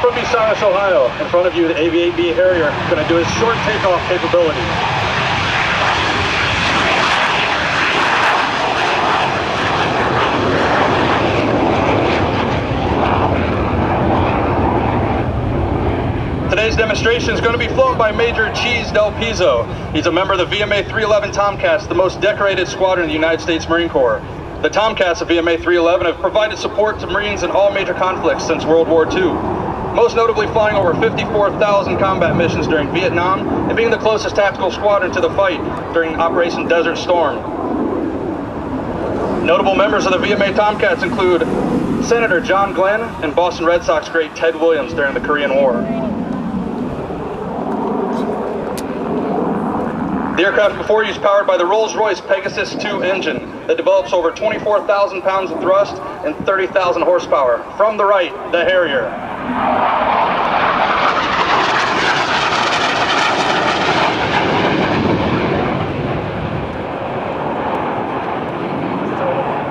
From Bucyrus, Ohio, in front of you, the AV-8B Harrier is going to do its short takeoff capability. Today's demonstration is going to be flown by Major Cheese Del Pizzo. He's a member of the VMA 311 Tomcats, the most decorated squadron in the United States Marine Corps. The Tomcats of VMA 311 have provided support to Marines in all major conflicts since World War II, most notably flying over 54,000 combat missions during Vietnam and being the closest tactical squadron to the fight during Operation Desert Storm. Notable members of the VMA Tomcats include Senator John Glenn and Boston Red Sox great Ted Williams during the Korean War. The aircraft before you is powered by the Rolls-Royce Pegasus II engine that develops over 24,000 pounds of thrust and 30,000 horsepower. From the right, the Harrier.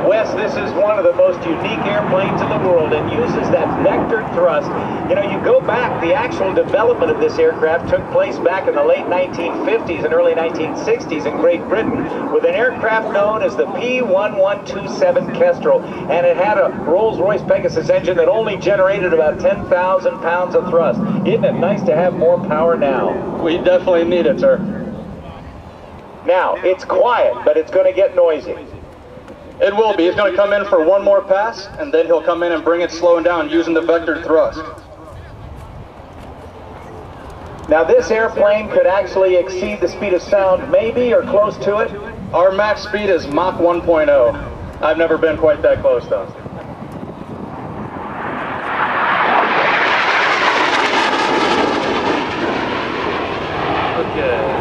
Wes, this is one of the most unique airplanes in the world and uses that vectored thrust. You know, you go back, the actual development of this aircraft took place back in the late 1950s and early 1960s in Great Britain with an aircraft known as the P1127 Kestrel, and it had a Rolls-Royce Pegasus engine that only generated about 10,000 pounds of thrust. Isn't it nice to have more power now? We definitely need it, sir. Now, it's quiet, but it's going to get noisy. It will be. He's going to come in for one more pass, and then he'll come in and bring it slowing down using the vectored thrust. Now this airplane could actually exceed the speed of sound, maybe, or close to it. Our max speed is Mach 1.0. I've never been quite that close, though. Okay.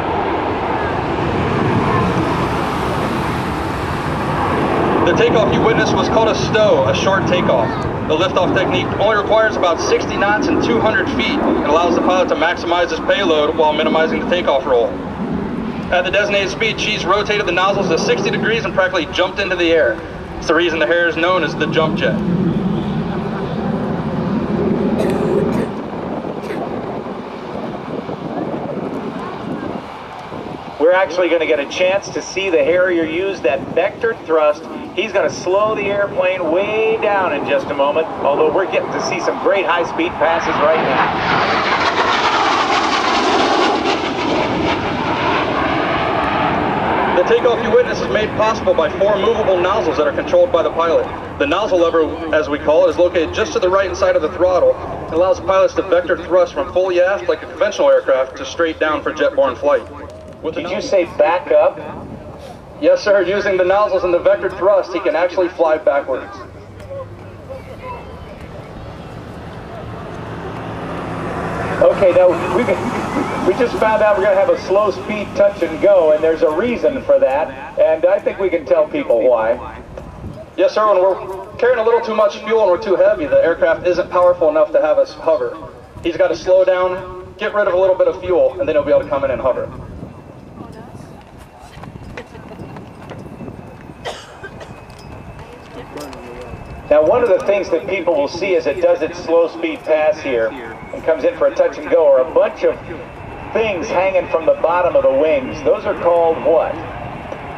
The takeoff you witnessed was called a stow, a short takeoff. The liftoff technique only requires about 60 knots and 200 feet and allows the pilot to maximize his payload while minimizing the takeoff roll. At the designated speed, Cheese rotated the nozzles to 60 degrees and practically jumped into the air. It's the reason the Harrier is known as the jump jet. We're actually going to get a chance to see the Harrier use that vectored thrust. He's going to slow the airplane way down in just a moment, although we're getting to see some great high-speed passes right now. The takeoff you witness is made possible by 4 movable nozzles that are controlled by the pilot. The nozzle lever, as we call it, is located just to the right side of the throttle and allows pilots to vector thrust from fully aft, like a conventional aircraft, to straight down for jet-borne flight. Did you say back up? Yes, sir. Using the nozzles and the vectored thrust, he can actually fly backwards. Okay, now we just found out we're going to have a slow speed touch and go, and there's a reason for that, and I think we can tell people why. Yes, sir. When we're carrying a little too much fuel and we're too heavy, the aircraft isn't powerful enough to have us hover. He's got to slow down, get rid of a little bit of fuel, and then he'll be able to come in and hover. Now, one of the things that people will see as it does its slow speed pass here and comes in for a touch and go are a bunch of things hanging from the bottom of the wings. Those are called what?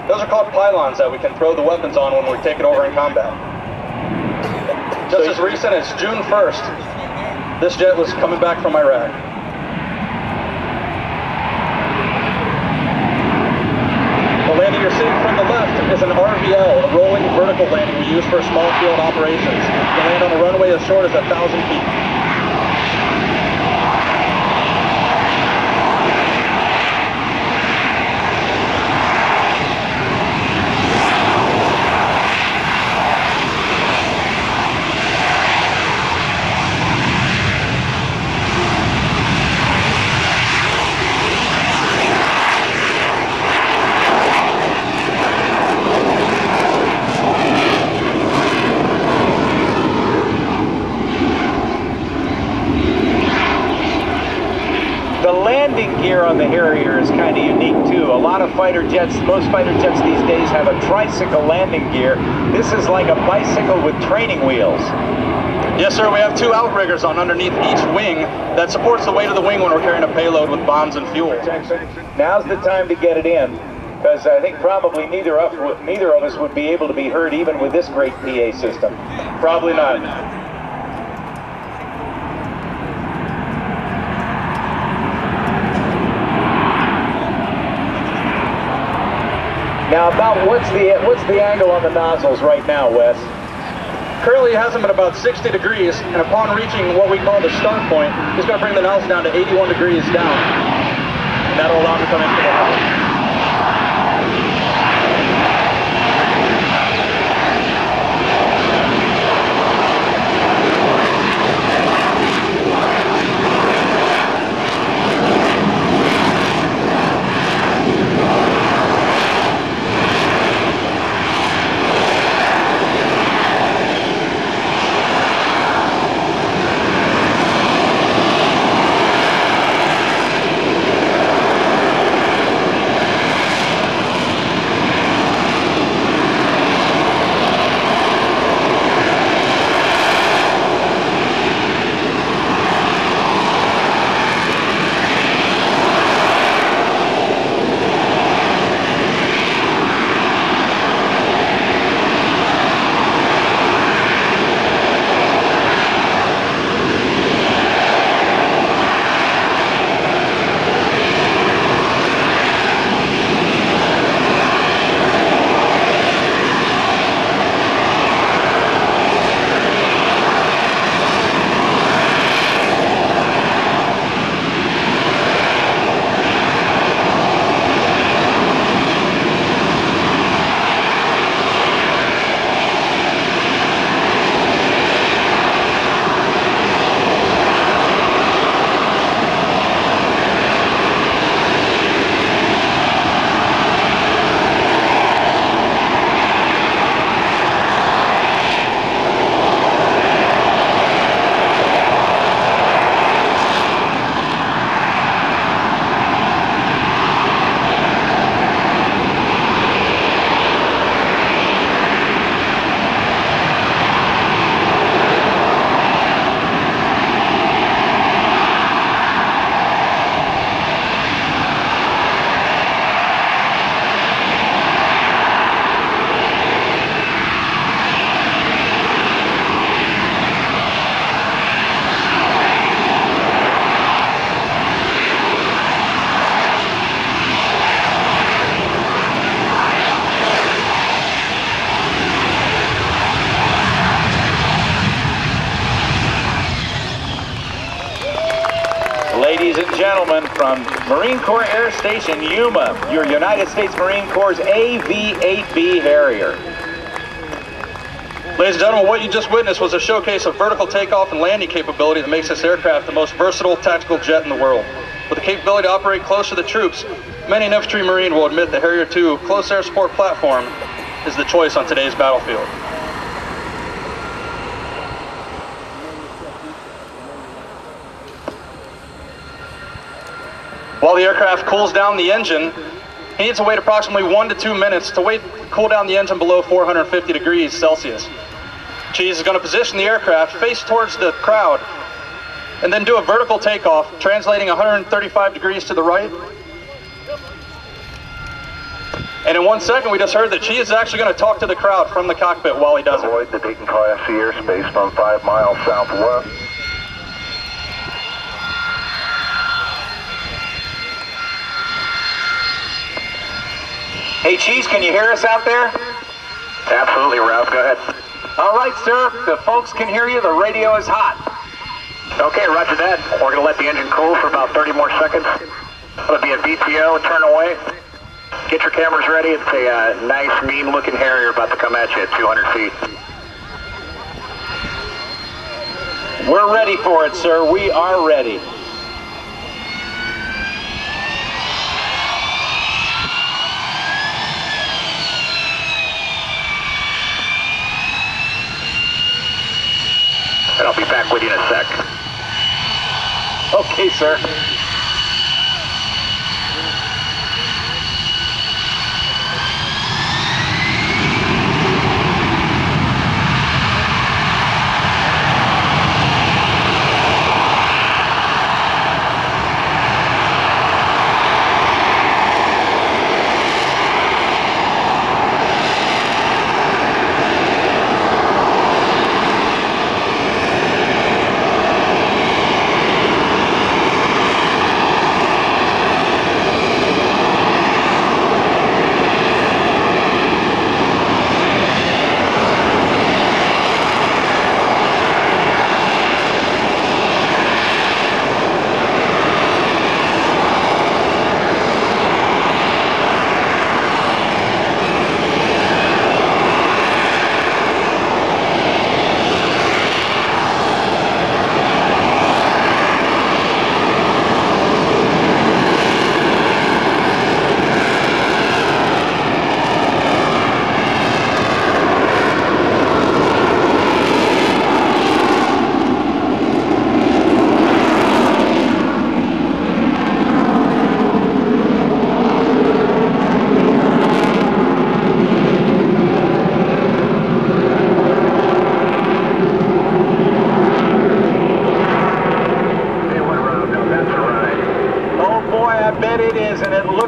Those are called pylons that we can throw the weapons on when we take it over in combat. Just as recent as June 1st, this jet was coming back from Iraq. The landing you're seeing from the left is an RVL, a rolling vertical landing we use for small field operations. You land on a runway as short as 1,000 feet. Gear on the Harrier is kind of unique too. A lot of fighter jets, most fighter jets these days have a tricycle landing gear. This is like a bicycle with training wheels. Yes, sir. We have 2 outriggers on underneath each wing that supports the weight of the wing when we're carrying a payload with bombs and fuel. Now's the time to get it in, because I think probably neither of us would be able to be heard even with this great PA system. Probably not. Now, about what's the angle on the nozzles right now, Wes? Currently, it has them at about 60 degrees, and upon reaching what we call the start point, it's going to bring the nozzle down to 81 degrees down. And that'll allow them to come into the house. Ladies and gentlemen, from Marine Corps Air Station Yuma, your United States Marine Corps' AV-8B Harrier. Ladies and gentlemen, what you just witnessed was a showcase of vertical takeoff and landing capability that makes this aircraft the most versatile tactical jet in the world. With the capability to operate close to the troops, many an infantry Marine will admit the Harrier II close air support platform is the choice on today's battlefield. While the aircraft cools down the engine, he needs to wait approximately 1 to 2 minutes to cool down the engine below 450 degrees Celsius. Cheese is going to position the aircraft face towards the crowd and then do a vertical takeoff, translating 135 degrees to the right. And in 1 second, we just heard that Cheese is actually going to talk to the crowd from the cockpit while he does it. Avoid the Dayton Class C airspace from 5 miles southwest. Hey, Cheese, can you hear us out there? Absolutely, Ralph. Go ahead. All right, sir. The folks can hear you. The radio is hot. Okay, roger that. We're going to let the engine cool for about 30 more seconds. It'll be a VTO, turn away. Get your cameras ready. It's a nice, mean-looking Harrier about to come at you at 200 feet. We're ready for it, sir. We are ready. And I'll be back with you in a sec. Okay, sir.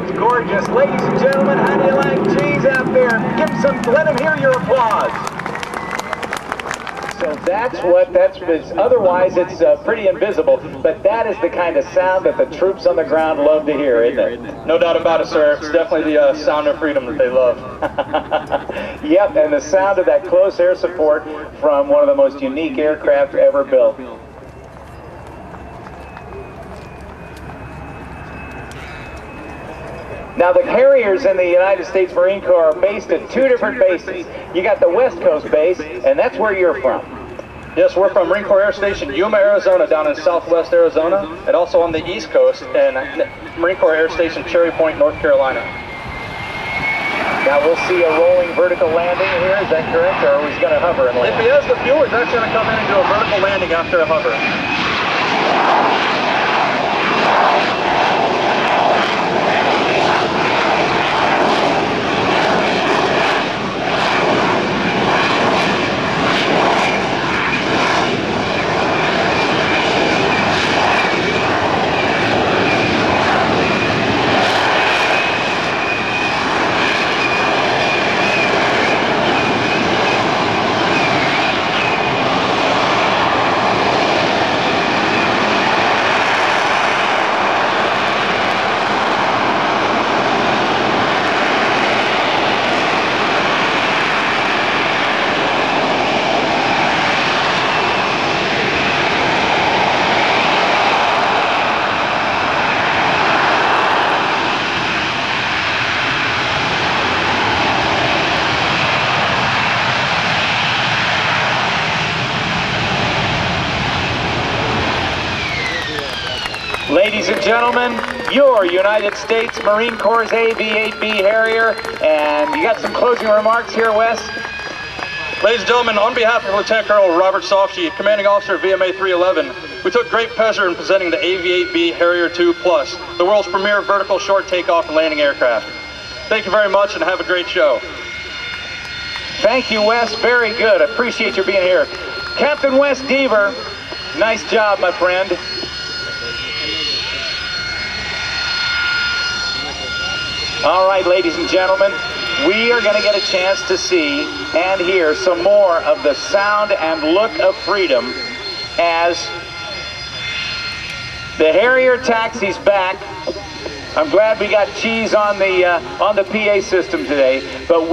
looks gorgeous. Ladies and gentlemen, how do you like cheese out there? Let him hear your applause. So otherwise it's pretty invisible, but that is the kind of sound that the troops on the ground love to hear, isn't it? No doubt about it, sir. It's definitely the sound of freedom that they love. Yep, and the sound of that close air support from one of the most unique aircraft ever built. Now, the Harriers in the United States Marine Corps are based at two different bases. You got the West Coast base, and that's where you're from. Yes, we're from Marine Corps Air Station Yuma, Arizona, down in southwest Arizona, and also on the East Coast, and Marine Corps Air Station Cherry Point, North Carolina. Now we'll see a rolling vertical landing here, is that correct, or is he going to hover and land? If he has the fuel, he's actually going to come in and do a vertical landing after a hover. Ladies and gentlemen, your United States Marine Corps' AV-8B Harrier, and you got some closing remarks here, Wes? Ladies and gentlemen, on behalf of Lieutenant Colonel Robert Sofsky, Commanding Officer of VMA 311, we took great pleasure in presenting the AV-8B Harrier II Plus, the world's premier vertical short takeoff and landing aircraft. Thank you very much and have a great show. Thank you, Wes. Very good. I appreciate your being here. Captain Wes Deaver, nice job, my friend. All right, ladies and gentlemen, we are going to get a chance to see and hear some more of the sound and look of freedom as the Harrier taxis back. I'm glad we got cheese on the PA system today, but